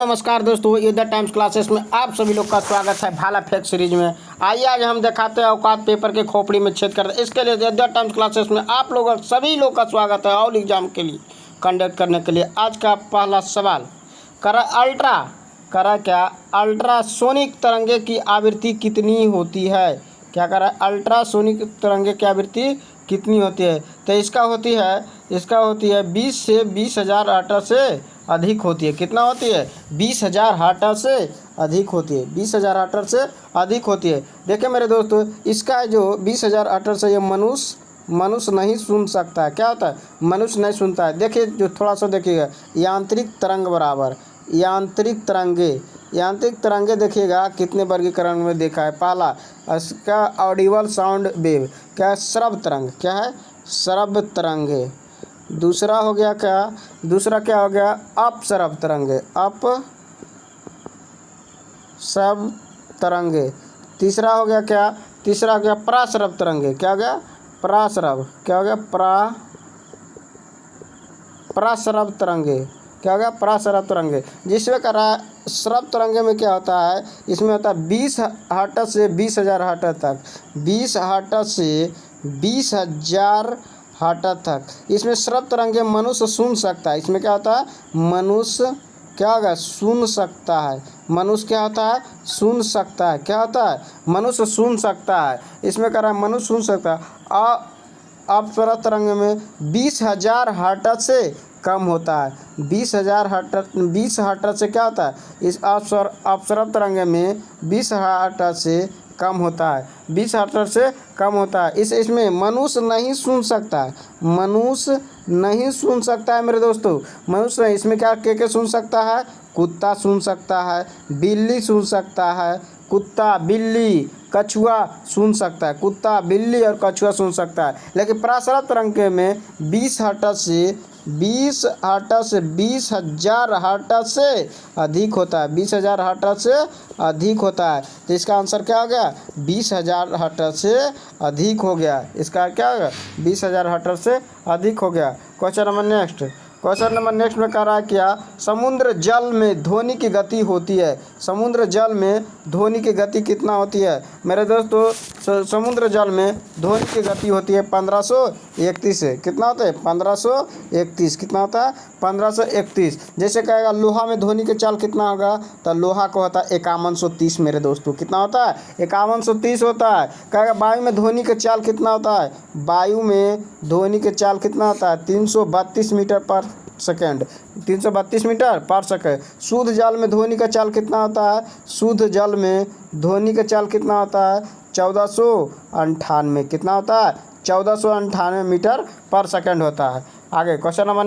नमस्कार दोस्तों, युद्ध टाइम्स क्लासेस में आप सभी लोग का स्वागत है भाला फेंक सीरीज में। आइए आज हम दिखाते हैं औकात पेपर के खोपड़ी में छेद करते। इसके लिए युद्ध टाइम्स क्लासेस में आप लोगों सभी लोग का स्वागत है ऑल एग्जाम के लिए कंडक्ट करने के लिए। आज का पहला सवाल क्या अल्ट्रासोनिक तरंगे की आवृत्ति कितनी होती है? क्या करा अल्ट्रासोनिक तरंगे की आवृत्ति कितनी होती है? तो इसका होती है 20 से 20,000 हर्ट्ज से अधिक होती है। कितना होती है? 20,000 हर्ट्ज से अधिक होती है। 20,000 हर्ट्ज से अधिक होती है। देखिए मेरे दोस्तों, इसका जो 20,000 हर्ट्ज से ये मनुष्य नहीं सुन सकता है। क्या होता है? मनुष्य नहीं सुनता है। देखिए जो थोड़ा सा देखिएगा, यांत्रिक तरंग बराबर यांत्रिक तरंगे देखिएगा कितने वर्गीकरण में देखा है। पहला इसका ऑडिबल साउंड वेव, क्या है? श्रव्य तरंग। क्या है? श्रव्य तरंगे। दूसरा हो गया क्या हो गया? अपश्रव्य तरंगे। तीसरा हो गया पराश्रव्य तरंगे। क्या हो गया? पराश्रव्य तरंगे। क्या हो गया? पराश्रव्य तरंगे। जिसमें कह रहा है श्रव्य तरंगे में क्या होता है? इसमें होता है 20 हर्ट्ज से 20,000 हर्ट्ज तक। 20 हर्ट्ज से 20,000 हर्ट्ज तक इसमें श्रव्य तरंगे मनुष्य सुन सकता है। इसमें क्या होता है? मनुष्य क्या होगा? सुन सकता है। मनुष्य क्या होता है? सुन सकता है। क्या होता है? मनुष्य सुन सकता है। इसमें कह रहा है मनुष्य सुन सकता है। अपश्रव्य तरंग में 20,000 हर्ट्ज से कम होता है। 20 हर्ट्ज से क्या होता है? इस अपश्रव्य तरंग में 20 हर्ट्ज से कम होता है। 20 हर्ट्ज से कम होता है। इसमें मनुष्य नहीं सुन सकता है मेरे दोस्तों। मनुष्य इसमें क्या सुन सकता है? कुत्ता सुन सकता है, बिल्ली सुन सकता है, कुत्ता बिल्ली कछुआ सुन सकता है। कुत्ता बिल्ली और कछुआ सुन सकता है। लेकिन पराश्रव्य तरंगे में 20 हर्ट्ज से 20,000 हर्ट्ज से अधिक होता है। 20,000 हर्ट्ज से अधिक होता है। तो इसका आंसर क्या हो गया? 20,000 हर्ट्ज से अधिक हो गया। इसका क्या होगा? 20,000 हर्ट्ज से अधिक हो गया। क्वेश्चन नंबर नेक्स्ट में कह रहा है क्या? समुद्र जल में ध्वनि की गति होती है। समुद्र जल में ध्वनि की गति कितना होती है मेरे दोस्तों? समुद्र जल में ध्वनि की गति होती है 1531 से। कितना होता है? 1531। कितना होता है? 1531। जैसे कहेगा लोहा में ध्वनि के चाल कितना होगा? तो लोहा को होता है 5130 मेरे दोस्तों। कितना होता है? 5130 होता है। कहेगा वायु में ध्वनि के चाल कितना होता है? वायु में ध्वनि के चाल कितना होता है? 332 मीटर पर सेकेंड। 332 मीटर पर सेकेंड। शुद्ध जल में ध्वनि का चाल कितना होता है? शुद्ध जल में ध्वनि का चाल कितना होता है? 1498। कितना होता है? 1498 मीटर पर सेकेंड होता है। आगे क्वेश्चन नंबर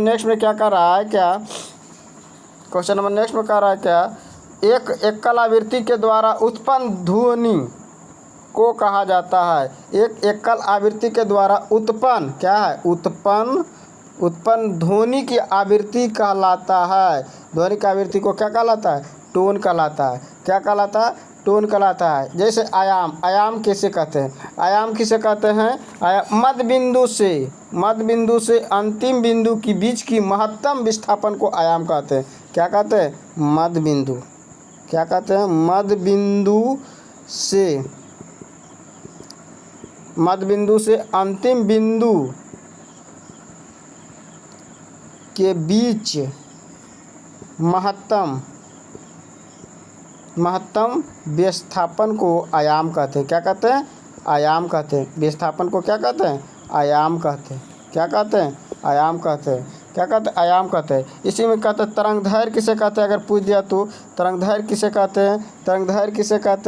नेक्स्ट में क्या कर रहा है? क्वेश्चन नंबर नेक्स्ट में कह रहा है क्या? एक एकल आवृत्ति के द्वारा उत्पन्न ध्वनि को कहा जाता है। एक एकल आवृत्ति के द्वारा उत्पन्न क्या है? उत्पन्न ध्वनि की आवृत्ति कहलाता है। ध्वनि की आवृत्ति को क्या कहलाता है? टोन कहलाता है। क्या कहलाता है? टोन कहलाता है। जैसे आयाम किसे कहते हैं? मध्य बिंदु से अंतिम बिंदु के बीच की महत्तम विस्थापन को आयाम कहते हैं। क्या कहते हैं? मध्य बिंदु। क्या कहते हैं? मध्य बिंदु से अंतिम बिंदु के बीच महत्तम विस्थापन को आयाम कहते हैं। क्या कहते हैं? आयाम कहते हैं। विस्थापन को क्या कहते हैं? आयाम कहते हैं। क्या कहते हैं? आयाम कहते हैं। क्या कहते हैं? आयाम कहते हैं। इसी में कहते हैं तरंगदैर्घ्य किसे कहते हैं? अगर पूछ दिया तो तरंगदैर्घ्य किसे कहते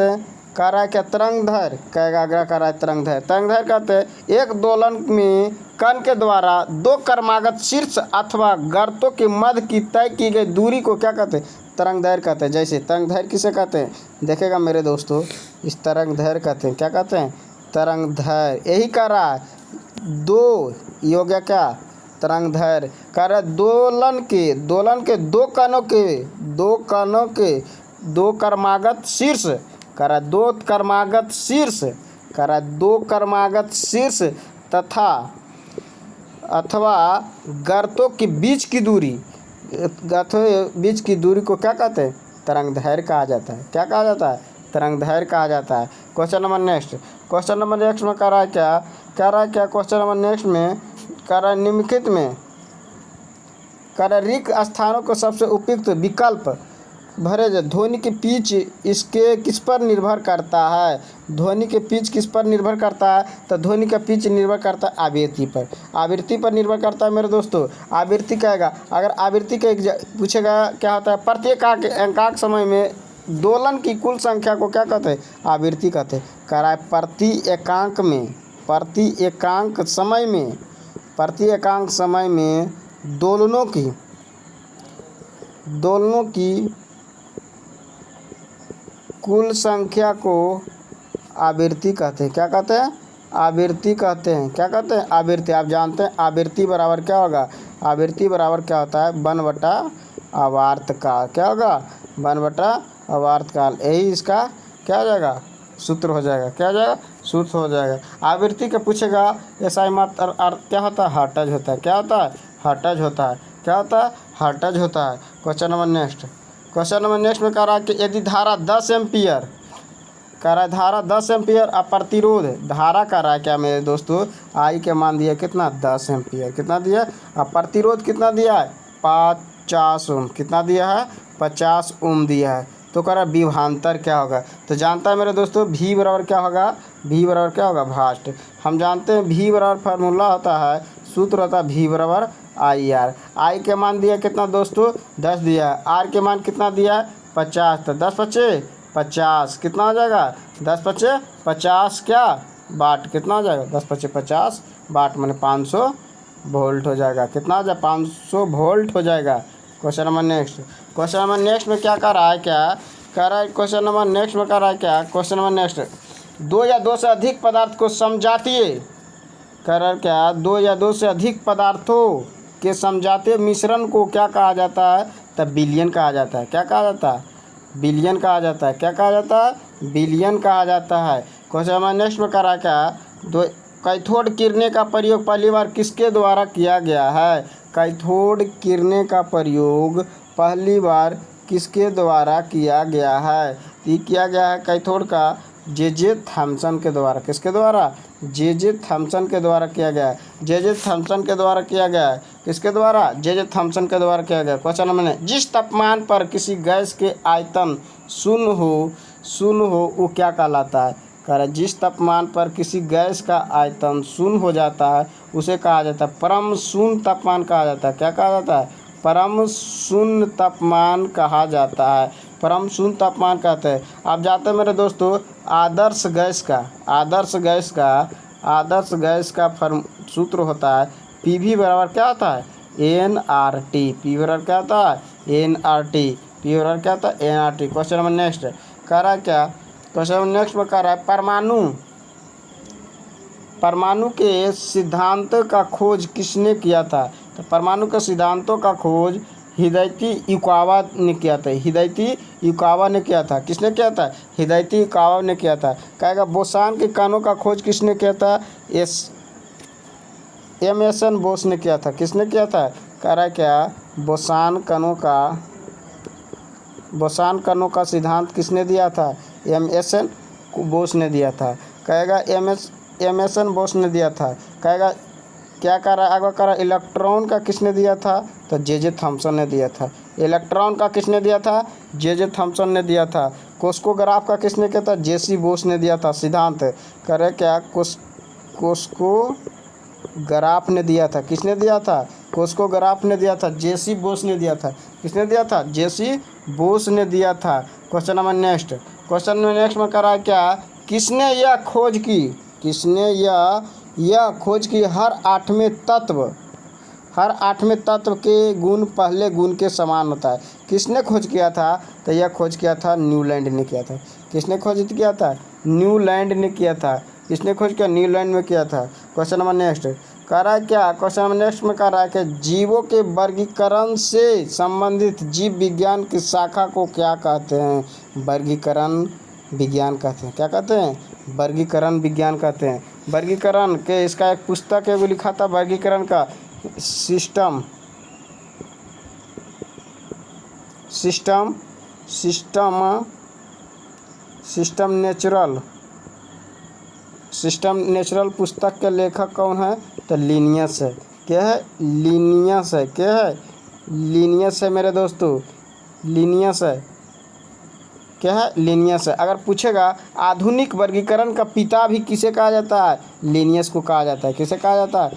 हैं? कह रहा है क्या? तरंगदैर्घ्य कहेगा। अगर कह रहा है तरंगदैर्घ्य कहते हैं एक दोलन में कण के द्वारा दो क्रमागत शीर्ष अथवा गर्तों के मध्य की तय की गई दूरी को क्या कहते हैं? तरंगदैर्घ्य कहते हैं। जैसे तरंगदैर्घ्य किसे कहते हैं? देखेगा मेरे दोस्तों, इस तरंगदैर्घ्य कहते हैं। क्या कहते हैं? तरंगदैर्घ्य। यही कह रहा है दो हो गया क्या? तरंगदैर्घ्य। कह रहा है दोलन के दो कणों के दो क्रमागत शीर्ष। कह रहा है दो क्रमागत शीर्ष तथा अथवा गर्तों के बीच की दूरी बीच की दूरी को क्या कहते हैं? तरंग दैर्घ्य कहा जाता है। क्या कहा जाता है? तरंग दैर्घ्य कहा जाता है। Question number next. Question number next में कह रहा है क्या? कह रहा है क्या? क्वेश्चन नंबर नेक्स्ट में कह रहा है निम्नलिखित में कह रहा है रिक्त स्थानों को सबसे उपयुक्त विकल्प भरे जाए। ध्वनि की पिच इसके किस पर निर्भर करता है? ध्वनि के पिच किस पर निर्भर करता है? तो ध्वनि का पिच निर्भर करता है आवृत्ति पर। आवृत्ति पर निर्भर करता है मेरे दोस्तों। आवृत्ति कहेगा, अगर आवृत्ति का पूछेगा क्या होता है? प्रत्येक एकांक समय में दोलन की कुल संख्या को क्या कहते हैं? आवृत्ति कहते हैं। कह रहा है प्रति एकांक समय में दोलनों की कुल संख्या को आवृत्ति कहते हैं। क्या कहते हैं? आवृत्ति कहते हैं। क्या कहते हैं? आवृत्ति। आप जानते हैं आवृत्ति बराबर क्या होगा? आवृत्ति बराबर क्या होता है? 1/आवर्तकाल। क्या होगा? 1/आवर्तकाल। यही इसका क्या हो जाएगा? सूत्र हो जाएगा। क्या हो जाएगा? सूत्र हो जाएगा। आवृत्ति का पूछेगा ऐसा मात्र अर्थ क्या होता है? हर्ट्ज होता है। क्या होता है? हर्ट्ज होता है। क्या होता है? हर्ट्ज होता है। Question number next. Question number next में कह रहा है कि यदि धारा 10 एम्पियर कह रहा है, धारा 10 एम्पियर और प्रतिरोध धारा कह रहा है क्या मेरे दोस्तों? आई के मान दिया कितना? 10 एम्पियर। कितना दिया? और प्रतिरोध कितना दिया है? 50 ओम। कितना दिया है? 50 ओम दिया है। तो कह रहा है विभवांतर क्या होगा? तो जानता है मेरे दोस्तों V बराबर क्या होगा? V बराबर क्या होगा? भास्ट। हम जानते हैं V बराबर फार्मूला होता है, सूत्र होता है V बराबर IR। आई के मान दिया कितना दोस्तों? 10 दिया है। आर के मान कितना दिया है? 50। तो 10 पचे 50 कितना हो जाएगा? 10 पचे 50 क्या वाट? कितना हो जाएगा? 10 पचे 50 वाट माने 500 वोल्ट हो जाएगा। कितना हो जाएगा? 500 वोल्ट हो जाएगा। Question number next. Question number next में क्या कर रहा है? क्या कह रहा है? क्वेश्चन नंबर नेक्स्ट में कर रहा है क्या? क्वेश्चन नंबर नेक्स्ट, 2 या 2 से अधिक पदार्थ को समझातीय कह रहा है क्या? 2 या 2 से अधिक पदार्थों के समझाते मिश्रण को क्या कहा जाता है? तब विलयन कहा जाता है। क्या कहा जाता है? विलयन कहा जाता है। क्या कहा जाता है? विलयन कहा जाता है। क्वेश्चन नंबर नेक्स्ट में करा क्या? कैथोड किरणें का प्रयोग पहली बार किसके द्वारा किया गया है? कैथोड किरणें का प्रयोग पहली बार किसके द्वारा किया गया है? ये किया गया है कैथोड का जे थॉमसन के द्वारा। किसके द्वारा? जे थॉमसन के द्वारा किया गया है। जे थॉमसन के द्वारा किया गया है। किसके द्वारा? जे थॉमसन के द्वारा किया गया। क्वेश्चन नंबर 9, जिस तापमान पर किसी गैस के आयतन शून्य हो वो क्या कहलाता है? कह रहा है जिस तापमान पर किसी गैस का आयतन शून्य हो जाता है उसे कहा जाता है परम शून्य तापमान कहा जाता है। क्या कहा जाता है? परम शून्य तापमान कहा जाता है। परम शून्य तापमान कहते हैं। आप जानते हैं मेरे दोस्तों आदर्श गैस का सूत्र होता है PV बराबर क्या होता है? nRT। P बराबर क्या होता है? nRT। P बराबर क्या होता है? nRT। क्वेश्चन नंबर नेक्स्ट कह रहा है क्या? क्वेश्चन नंबर नेक्स्ट में कह रहा है परमाणु के सिद्धांत का खोज किसने किया था? तो परमाणु के सिद्धांतों का खोज हिदायती युकावा ने किया था। हिदायती युकावा ने किया था। किसने किया था? हिदायती युकावा ने किया था। कहेगा बोसान के कणों का खोज किसने किया था? एमएसन बोस ने किया था। किसने किया था? कह रहा है क्या? बोसान कणों का सिद्धांत किसने दिया था? एमएसन बोस ने दिया था। कहेगा एमएसन बोस ने दिया था। कहेगा क्या कर रहा है? आगे कर रहा है इलेक्ट्रॉन का किसने दिया था? तो जे थॉमसन ने दिया था। इलेक्ट्रॉन का किसने दिया था? जे थॉमसन ने दिया था। कोस्कोग्राफ का किसने किया था? जेसी बोस ने दिया था सिद्धांत। करे क्या? कोस्कोग्राफ ने दिया था। किसने दिया था? कोस्कोग्राफ ने दिया था। जेसी बोस ने दिया था। किसने दिया था? जेसी बोस ने दिया था। Question number next. Question number next में करा क्या? किसने यह खोज की हर आठवें तत्व के गुण पहले गुण के समान होता है। किसने खोज किया था? तो यह खोज किया था न्यूलैंड ने किया था। किसने खोज किया था? न्यूलैंड ने किया था। किसने खोज किया? न्यूलैंड में किया था। क्वेश्चन नंबर नेक्स्ट कह रहा है क्या? क्वेश्चन नंबर नेक्स्ट में कह रहा है कि जीवों के वर्गीकरण से संबंधित जीव विज्ञान की शाखा को क्या कहते हैं? वर्गीकरण विज्ञान कहते हैं। क्या कहते हैं? वर्गीकरण विज्ञान कहते हैं। वर्गीकरण के इसका एक पुस्तक है वो लिखा था वर्गीकरण का system system system natural system natural पुस्तक के लेखक कौन है? तो लीनियस है। क्या है? लीनियस है। क्या है? लीनियस है मेरे दोस्तों, लीनियस है। क्या है? लीनियस है। अगर पूछेगा आधुनिक वर्गीकरण का पिता भी किसे कहा जाता है? लीनियस को कहा जाता है। किसे कहा जाता है?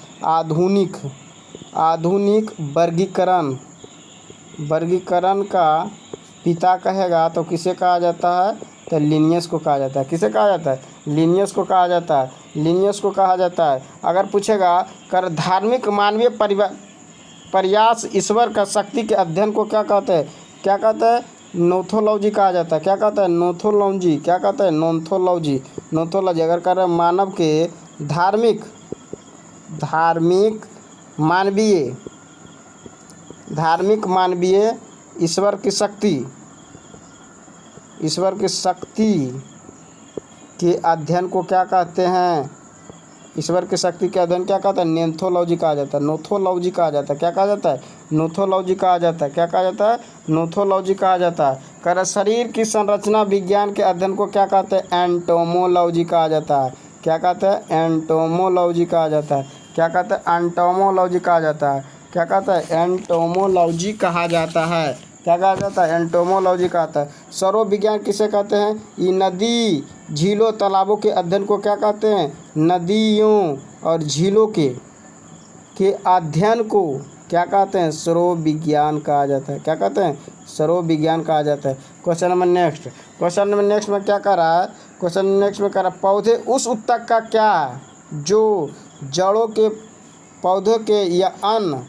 आधुनिक वर्गीकरण का पिता कहेगा तो किसे कहा जाता है? तो लीनियस को कहा जाता है। किसे कहा जाता है? लीनियस को कहा जाता है। लीनियस को कहा जाता है। अगर पूछेगा कर धार्मिक मानवीय प्रयास ईश्वर का शक्ति के अध्ययन को क्या कहते हैं? क्या कहते हैं? नोथोलॉजी कहा जाता है। क्या कहता है? नोथोलॉजी। क्या कहता है? नोथोलॉजी। अगर कर मानव के धार्मिक मानवीय ईश्वर की शक्ति के अध्ययन को क्या कहते हैं? ईश्वर की शक्ति के अध्ययन क्या कहता है? नोथोलॉजी कहा जाता है। नोथोलॉजी कहा जाता है। क्या कहा जाता है? नोथोलॉजी कहा जाता है। क्या कहा जाता है? नोथोलॉजी कहा जाता है। कर शरीर की संरचना विज्ञान के अध्ययन को क्या कहते हैं? एंटोमोलॉजी कहा जाता है। क्या कहते हैं? एंटोमोलॉजी कहा जाता है। क्या कहते हैं? एंटोमोलॉजी कहा जाता है। क्या कहता है? एंटोमोलॉजी कहा जाता है। क्या कहा जाता है? एंटोमोलॉजी कहता है। सरोवर विज्ञान किसे कहते हैं? ये नदी, झीलों, तालाबों के अध्ययन को क्या कहते हैं? नदियों और झीलों के अध्ययन को क्या कहते हैं? सरोवर विज्ञान कहा जाता है। क्या कहते हैं? सरोवर विज्ञान कहा जाता है। क्वेश्चन नंबर नेक्स्ट में क्या कर रहा है? क्वेश्चन नेक्स्ट में कर रहा है पौधे उस ऊतक का क्या है जो जड़ों के पौधों के या अन्य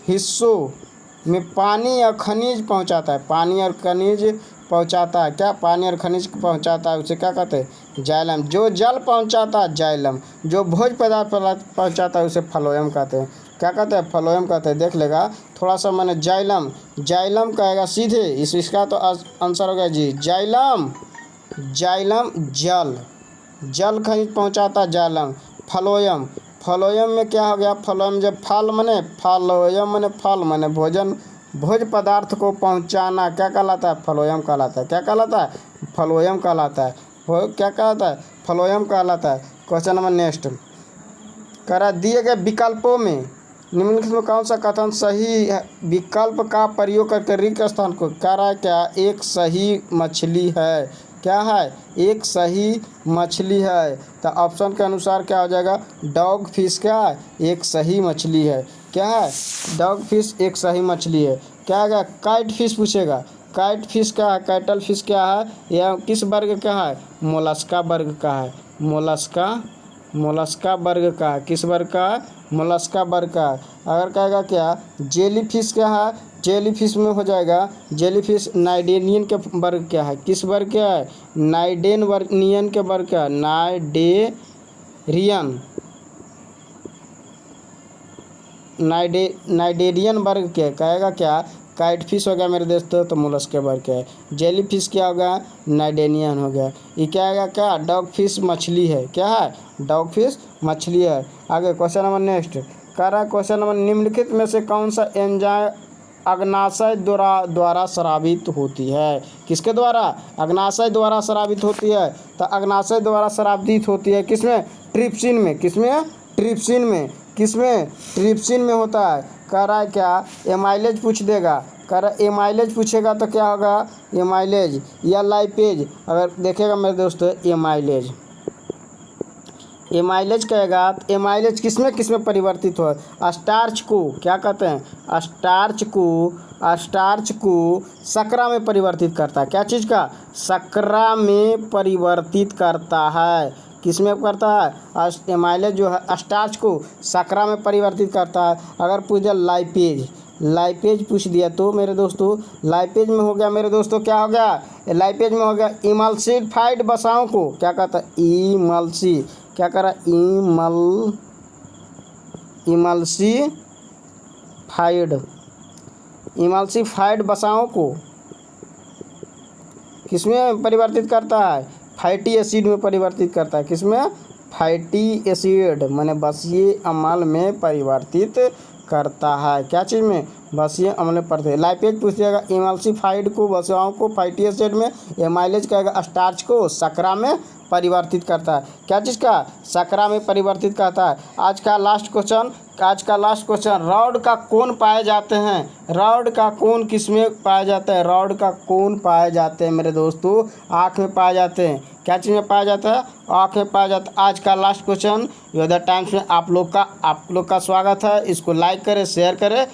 हिस्सों में पानी या खनिज पहुंचाता है। पानी और खनिज पहुंचाता है। क्या? पानी और खनिज पहुंचाता है, उसे क्या कहते हैं? जाइलम। जो जल पहुंचाता है जाइलम, जो भोज्य पदार्थ पहुंचाता है उसे फ्लोएम कहते हैं। क्या कहते हैं? फ्लोएम कहते हैं। देख लेगा थोड़ा सा, मैंने जाइलम कहेगा सीधे, इसका तो आंसर हो गया जी जाइलम। जल खनिज पहुंचाता है जाइलम। फ्लोएम में क्या हो गया? फ्लोएम जब फल मने भोज्य पदार्थ को पहुंचाना क्या कहलाता है? फ्लोएम कहलाता है। क्या कहलाता है? फ्लोएम कहलाता है। क्या कहलाता है? फ्लोएम कहलाता है। क्वेश्चन नंबर नेक्स्ट करा दिए गए विकल्पों में निम्नलिखित में कौन सा कथन सही है? विकल्प का प्रयोग करके रिक्त स्थान को कह रहा है क्या? एक सही मछली है। क्या है? एक सही मछली है। तो ऑप्शन के अनुसार क्या हो जाएगा? डॉग फिश क्या है? एक सही मछली है। क्या है? डॉग फिश एक सही मछली है। क्या है? काइट फिश पूछेगा। काइट फिश क्या है? कैटल फिश क्या है? यह किस वर्ग का है? मोलस्का वर्ग का है। मोलस्का वर्ग का है। किस वर्ग का है? मोलस्का वर्ग का है। अगर कहेगा क्या जेली फिश क्या है? जेली फिश में हो जाएगा जेली फिश नाइडेनियन के वर्ग क्या है? किस वर्ग क्या है? नाइडेनियन के वर्ग क्या है? नाइडेरियन वर्ग क्या कहेगा? क्या? काइट फिश हो गया मेरे दोस्तों, तो मोलस्क वर्ग क्या है? जेली फिश क्या होगा? नाइडेनियन हो गया। ये क्या आएगा? क्या? डॉग फिश मछली है। क्या है? डॉग फिश मछली है। आगे क्वेश्चन नंबर नेक्स्ट कह रहा है क्वेश्चन नंबर निम्नलिखित में से कौन सा एंजाइम अग्नाशय द्वारा स्रावित होती है? किसके द्वारा? अग्नाशय द्वारा स्रावित होती है। तो अग्नाशय द्वारा स्रावित होती है किसमें? ट्रिप्सिन में। किसमें? ट्रिप्सिन में। किसमें? ट्रिप्सिन में होता है। कह रहा है क्या? एमाइलेज पूछ देगा। कह रहा है एमाइलेज पूछेगा तो क्या होगा? एमाइलेज या लाइपेज। अगर देखेगा मेरे दोस्तों एमाइलेज कहेगा तो एमाइलेज किसमें परिवर्तित हो? स्टार्च को क्या कहते हैं? स्टार्च को शर्करा में परिवर्तित करता है। क्या चीज़ का? शर्करा में परिवर्तित करता है। किसमें करता है? एमाइलेज जो है स्टार्च को शर्करा में परिवर्तित करता है। अगर पूछ दिया लाइपेज पूछ दिया तो मेरे दोस्तों लाइपेज में हो गया मेरे दोस्तों क्या हो गया? लाइपेज में हो गया इमल्सिफाइड वसाओं को क्या कहता है? क्या कर रहा है? इमल्सिफाइड वसाओं को किसमें परिवर्तित करता है? फैटी एसिड में परिवर्तित करता है। किसमें? फैटी एसिड माने बसीय अम्ल में परिवर्तित करता है। क्या चीज़ में? बसीय अम्ल में पड़ते हैं। लाइपेज पूछ जाएगा इमल्सिफाइड को वसाओं को फैटी एसिड में, एमाइलेज कहेगा स्टार्च को शकरा में परिवर्तित करता है। क्या चीज़ का? शकरा में परिवर्तित करता है। आज का लास्ट क्वेश्चन, रॉड का कोण पाए जाते हैं। रॉड का कोण किस में पाया जाता है? रॉड का कोण पाए जाते हैं मेरे दोस्तों आँख में पाए जाते हैं। क्या चीज़ में पाया जाता है? आँख में पाया जाता है। आज का लास्ट क्वेश्चन योद्धा टाइम्स में आप लोग का स्वागत है। इसको लाइक करें, शेयर करें।